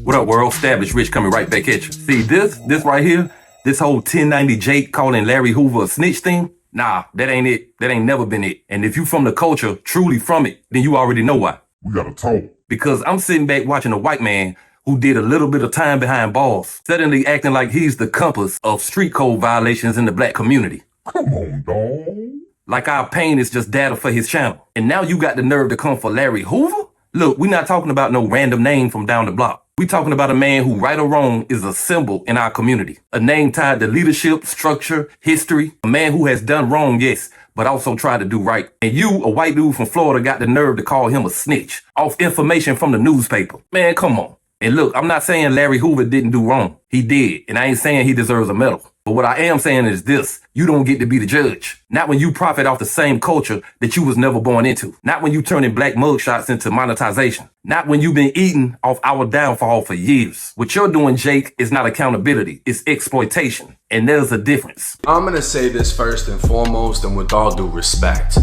What up, world? Established Rich coming right back at you. See, this right here, this whole 1090 Jake calling Larry Hoover a snitch thing, nah, that ain't it. That ain't never been it. And if you from the culture, truly from it, then you already know why. We gotta talk. Because I'm sitting back watching a white man who did a little bit of time behind bars, suddenly acting like he's the compass of street code violations in the black community. Come on, dawg. Like our pain is just data for his channel. And now you got the nerve to come for Larry Hoover? Look, we're not talking about no random name from down the block. We're talking about a man who, right or wrong, is a symbol in our community. A name tied to leadership, structure, history. A man who has done wrong, yes, but also tried to do right. And you, a white dude from Florida, got the nerve to call him a snitch off information from the newspaper. Man, come on. And look, I'm not saying Larry Hoover didn't do wrong. He did. And I ain't saying he deserves a medal. But what I am saying is this: you don't get to be the judge. Not when you profit off the same culture that you was never born into. Not when you turning black mugshots into monetization. Not when you've been eating off our downfall for years. What you're doing, Jake, is not accountability. It's exploitation. And there's a difference. I'm gonna say this first and foremost, and with all due respect.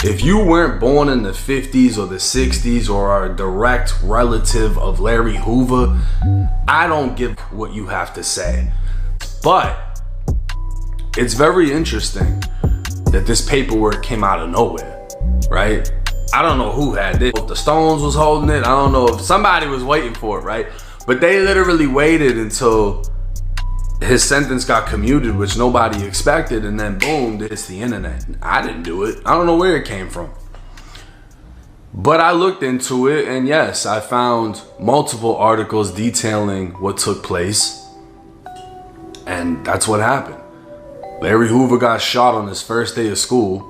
If you weren't born in the 50s or the 60s or are a direct relative of Larry Hoover, I don't give what you have to say. But it's very interesting that this paperwork came out of nowhere, right? I don't know who had it. If the Stones was holding it, I don't know if somebody was waiting for it, right? But they literally waited until his sentence got commuted, which nobody expected, and then boom, it's the internet. I didn't do it. I don't know where it came from. But I looked into it, and yes, I found multiple articles detailing what took place. And that's what happened. Larry Hoover got shot on his first day of school.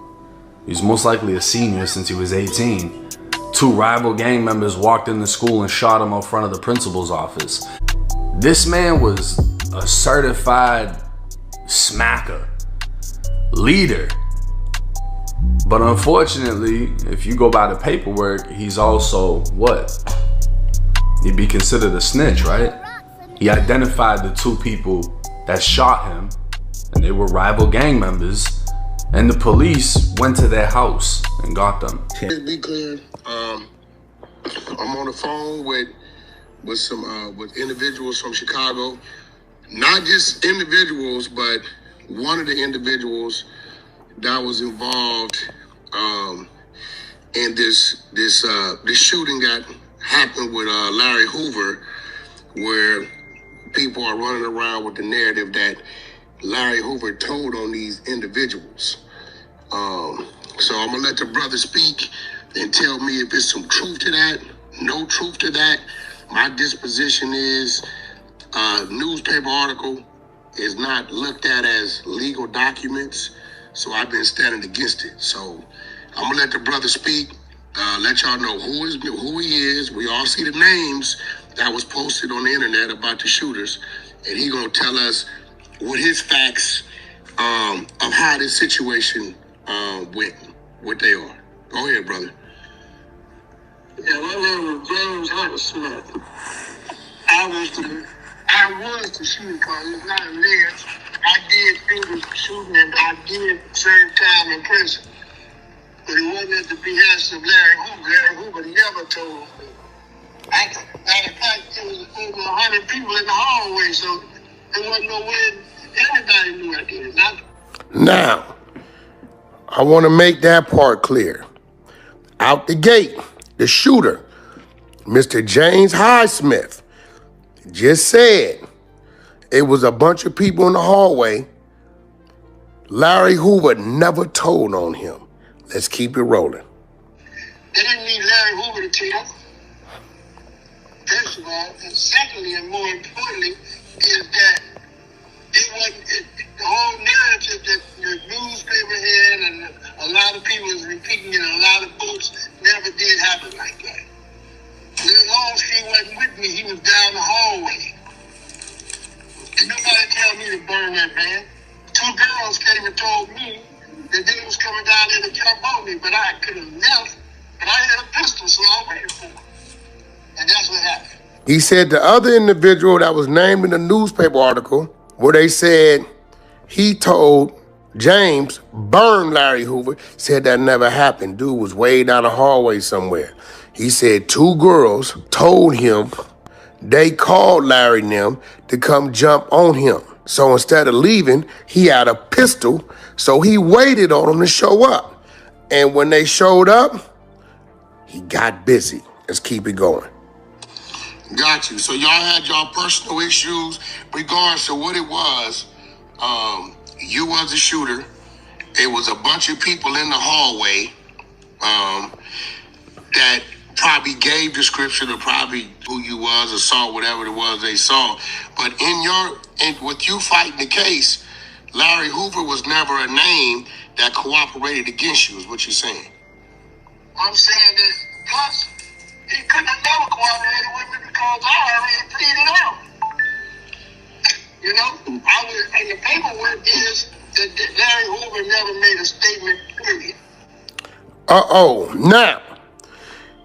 He's most likely a senior since he was 18. Two rival gang members walked into school and shot him out front of the principal's office. This man was a certified smacker, leader. But unfortunately, if you go by the paperwork, he's also what? He'd be considered a snitch, right? He identified the two people that shot him, and they were rival gang members, and the police went to their house and got them. To be clear, I'm on the phone with some individuals from Chicago. Not just individuals, but one of the individuals that was involved in this shooting that happened with Larry Hoover, where people are running around with the narrative that Larry Hoover told on these individuals. So I'm gonna let the brother speak and tell me if there's some truth to that, no truth to that. My disposition is newspaper article is not looked at as legal documents, so I've been standing against it. So I'm gonna let the brother speak, let y'all know who he is. We all see the names that was posted on the internet about the shooters, and he gonna tell us what his facts of how this situation went, what they are. Go ahead, brother. Yeah, my name is James Hutton-Smith. I was the shooting cause it's not alleged. I did finish the shooting and I did serve time in prison. But it wasn't at the behest of Larry Hoover. Larry Hoover never told me. Matter of fact, there was over 100 people in the hallway, so there wasn't no way everybody knew I did it. Now, I want to make that part clear. Out the gate, the shooter, Mr. James Highsmith, just said it was a bunch of people in the hallway. Larry Hoover never told on him. Let's keep it rolling. They didn't need Larry Hoover to tell. First of all, and secondly, and more importantly, is that it wasn't the whole narrative that the newspaper had and a lot of people was repeating in a lot of books never did happen like that. Lil Longstreet wasn't with me, he was down the hallway. And nobody tell me to burn that van. Two girls came and told me that they was coming down there to jump on me, but I could have left, but I had a pistol, so I waited for them. And that's what happened. He said the other individual that was named in the newspaper article, where they said he told James burn Larry Hoover, said that never happened. Dude was way down the hallway somewhere. He said two girls told him they called Larry and them to come jump on him. So instead of leaving, he had a pistol, so he waited on them to show up. And when they showed up, he got busy. Let's keep it going. Got you. So y'all had y'all personal issues, regardless of what it was. You was the shooter. It was a bunch of people in the hallway that probably gave description of probably who you was or saw whatever it was they saw. But with you fighting the case, Larry Hoover was never a name that cooperated against you, is what you're saying. I'm saying that, plus, he couldn't have never cooperated with me because I already pleaded out. You know, and the paperwork is that Larry Hoover never made a statement, period. Now,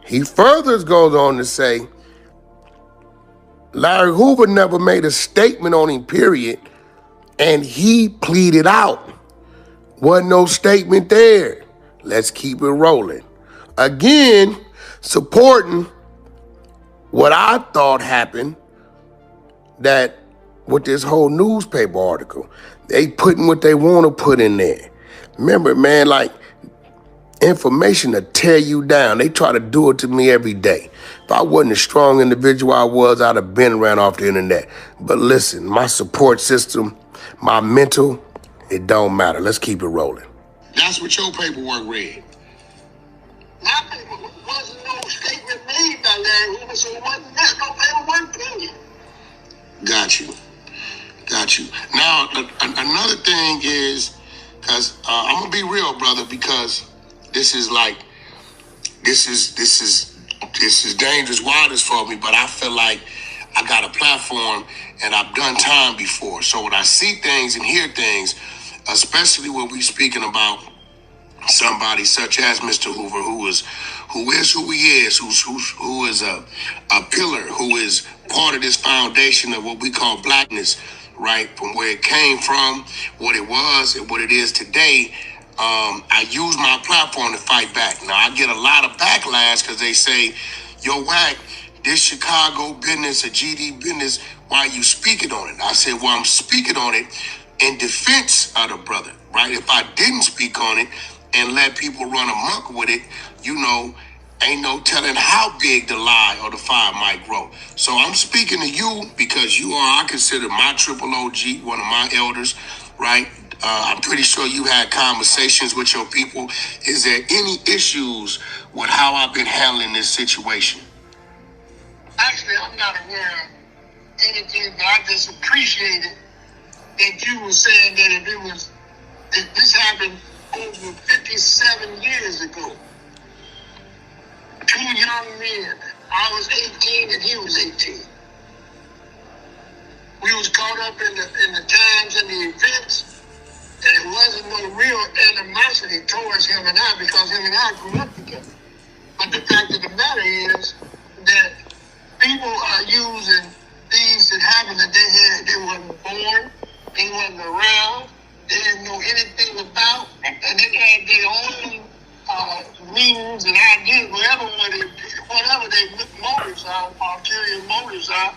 he further goes on to say, Larry Hoover never made a statement on him, period, and he pleaded out. Wasn't no statement there. Let's keep it rolling. Again, supporting what I thought happened, that with this whole newspaper article, they putting what they want to put in there. Remember, man, like, information to tear you down. They try to do it to me every day. If I wasn't a strong individual I was, I'd have been ran off the internet. But listen, my support system, my mental, it don't matter. Let's keep it rolling. That's what your paperwork read. My paperwork wasn't no statement made by Larry Hoover, so there's no paperwork period. Got you. Now, another thing is, because I'm going to be real, brother, because this is dangerous waters for me, but I feel like I got a platform and I've done time before. So when I see things and hear things, especially when we speaking about somebody such as Mr. Hoover, who is who he is, who is a pillar, who is part of this foundation of what we call blackness, right? From where it came from, what it was, and what it is today. I use my platform to fight back. Now, I get a lot of backlash because they say, yo, Wack, this Chicago business, a GD business, why you speaking on it? I said, well, I'm speaking on it in defense of the brother, right? If I didn't speak on it and let people run amok with it, you know, ain't no telling how big the lie or the fire might grow. So I'm speaking to you because you are, I consider my triple OG, one of my elders, right? I'm pretty sure you had conversations with your people. Is there any issues with how I've been handling this situation? Actually, I'm not aware of anything, but I just appreciated that you were saying that if this happened over 57 years ago. Two young men. I was 18 and he was 18. We was caught up in the times and the events. And it wasn't no real animosity towards him and I, because him and I grew up together. But the fact of the matter is that people are using things that happened that they wasn't born, they wasn't around, they didn't know anything about, and they had their own meanings and ideas, whatever their motives are, ulterior motives are,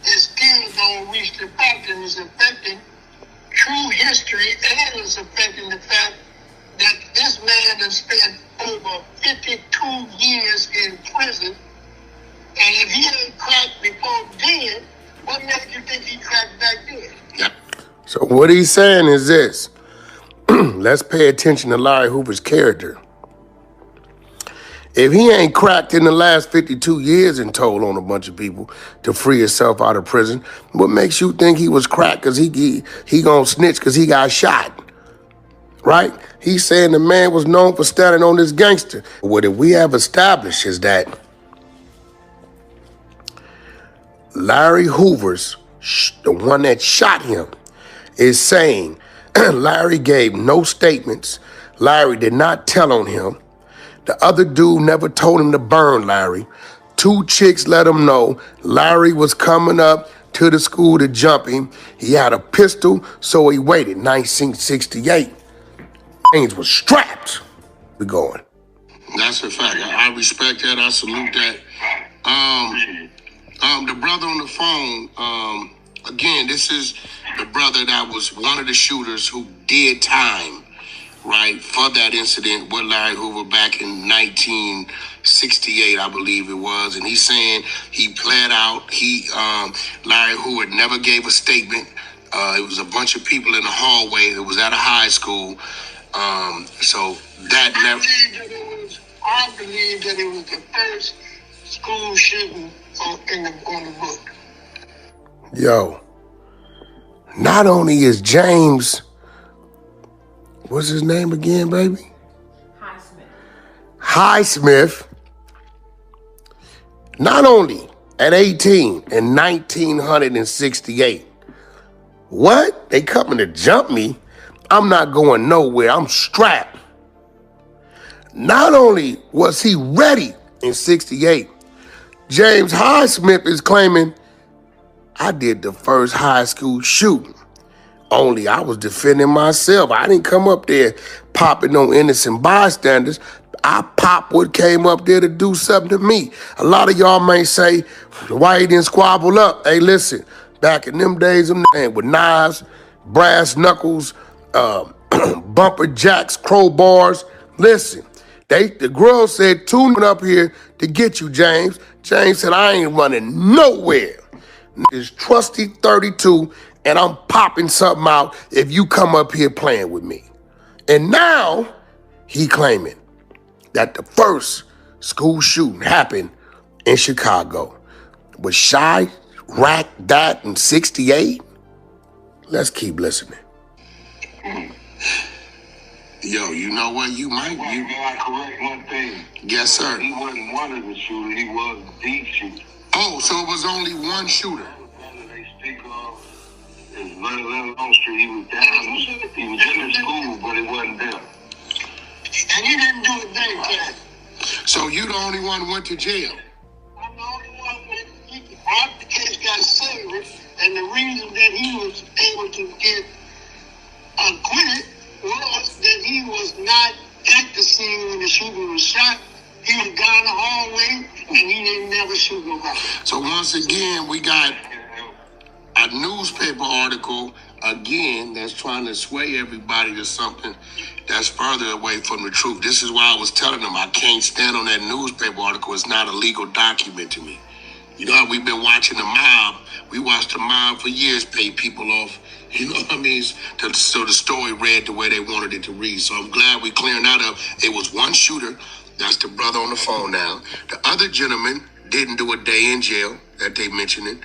it still don't reach the fact that it's affecting true history, and it's affecting the fact that this man has spent over 52 years in prison, and if he ain't cracked before then, what makes you think he cracked back then? Yep. So what he's saying is this. Let's pay attention to Larry Hoover's character. If he ain't cracked in the last 52 years and told on a bunch of people to free himself out of prison, what makes you think he was cracked because he gonna snitch because he got shot? Right? He's saying the man was known for standing on this gangster. What we have established is that Larry Hoover's, the one that shot him, is saying Larry gave no statements. Larry did not tell on him. The other dude never told him to burn Larry. Two chicks let him know Larry was coming up to the school to jump him. He had a pistol, so he waited. 1968. James was strapped. We're going. That's a fact. I respect that. I salute that. The brother on the phone, again, this is the brother that was one of the shooters who did time, right, for that incident with Larry Hoover back in 1968, I believe it was. And he's saying he pled out. Larry Hoover never gave a statement. It was a bunch of people in the hallway. It was at a high school. So that never. I believe that it was the first school shooting on the book. Yo, not only is James, what's his name again, baby? Highsmith. Not only at 18 in 1968. What? They coming to jump me? I'm not going nowhere. I'm strapped. Not only was he ready in 68, James Highsmith is claiming, I did the first high school shooting. Only I was defending myself. I didn't come up there popping on innocent bystanders. I popped what came up there to do something to me. A lot of y'all may say, why he didn't squabble up? Hey, listen, back in them days, them with knives, brass knuckles, bumper jacks, crowbars. Listen, the girl said, tune up here to get you, James. James said, I ain't running nowhere. It's trusty 32, and I'm popping something out if you come up here playing with me. And now he claiming that the first school shooting happened in Chicago. Was R.I.C.H that in 68? Let's keep listening. Yo, you know what? You might. Can I correct one thing? Yes, sir. He wasn't one of the shooters. He was the shooter. Oh, so it was only one shooter. They speak of is on Street. He was down. He was in the school, but it wasn't there. And he didn't do a thing, Ken. So you the only one who went to jail? I'm the only one after the case got settled, and the reason that he was able to get acquitted was that he was not at the scene when the shooter was shot. He was down the hallway, and he didn't never shoot nobody. So once again, we got a newspaper article, again, that's trying to sway everybody to something that's further away from the truth. This is why I was telling them I can't stand on that newspaper article. It's not a legal document to me. You know how we've been watching the mob. We watched the mob for years pay people off. You know what I mean? So the story read the way they wanted it to read. So I'm glad we clearing that up. It was one shooter. That's the brother on the phone now. The other gentleman didn't do a day in jail that they mentioned it.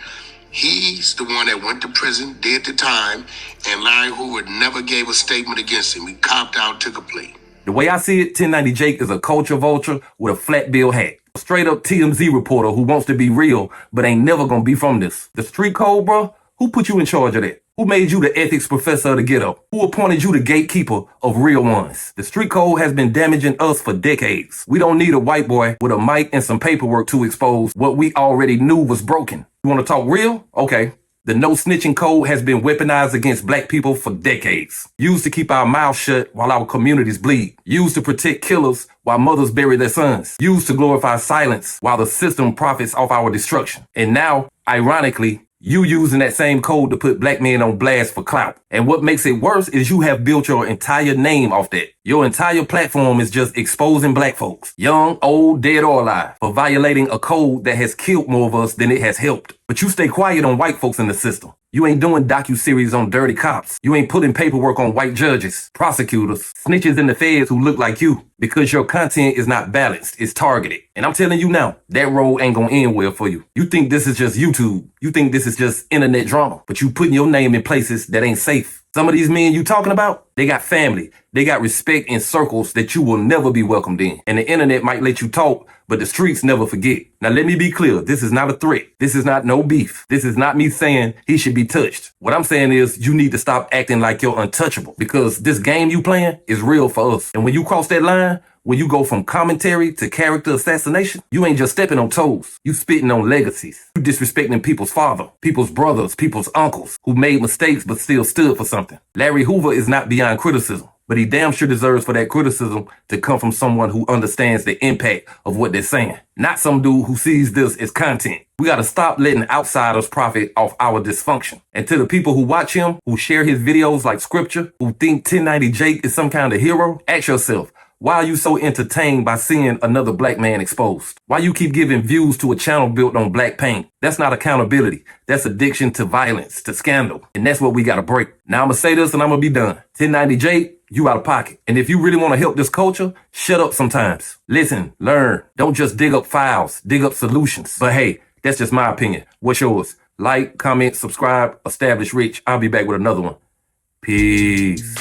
He's the one that went to prison, did the time, and Larry Hoover never gave a statement against him. He copped out, took a plea. The way I see it, 1090 Jake is a culture vulture with a flat bill hat. A straight up TMZ reporter who wants to be real, but ain't never gonna be from this. The street code, bro, who put you in charge of that? Who made you the ethics professor of the ghetto? Who appointed you the gatekeeper of real ones? The street code has been damaging us for decades. We don't need a white boy with a mic and some paperwork to expose what we already knew was broken. You want to talk real? Okay. The no snitching code has been weaponized against black people for decades. Used to keep our mouths shut while our communities bleed. Used to protect killers while mothers bury their sons. Used to glorify silence while the system profits off our destruction. And now, ironically, you using that same code to put black men on blast for clout. And what makes it worse is you have built your entire name off that. Your entire platform is just exposing black folks, young, old, dead or alive, for violating a code that has killed more of us than it has helped. But you stay quiet on white folks in the system. You ain't doing docu-series on dirty cops. You ain't putting paperwork on white judges, prosecutors, snitches in the feds who look like you, because your content is not balanced, it's targeted. And I'm telling you now, that road ain't gonna end well for you. You think this is just YouTube. You think this is just internet drama, but you putting your name in places that ain't safe. Some of these men you talking about, they got family. They got respect in circles that you will never be welcomed in. And the internet might let you talk, but the streets never forget. Now let me be clear, this is not a threat. This is not no beef. This is not me saying he should be touched. What I'm saying is you need to stop acting like you're untouchable, because this game you playing is real for us. And when you cross that line, when you go from commentary to character assassination, you ain't just stepping on toes. You spitting on legacies. You disrespecting people's father, people's brothers, people's uncles who made mistakes but still stood for something. Larry Hoover is not beyond criticism, but he damn sure deserves for that criticism to come from someone who understands the impact of what they're saying, not some dude who sees this as content. We gotta stop letting outsiders profit off our dysfunction. And to the people who watch him, who share his videos like scripture, who think 1090 Jake is some kind of hero, ask yourself, why are you so entertained by seeing another black man exposed? Why you keep giving views to a channel built on black pain? That's not accountability. That's addiction to violence, to scandal. And that's what we gotta break. Now I'm gonna say this and I'm gonna be done. 1090 Jake, you out of pocket. And if you really want to help this culture, shut up sometimes. Listen, learn. Don't just dig up files, dig up solutions. But hey, that's just my opinion. What's yours? Like, comment, subscribe, establish rich. I'll be back with another one. Peace.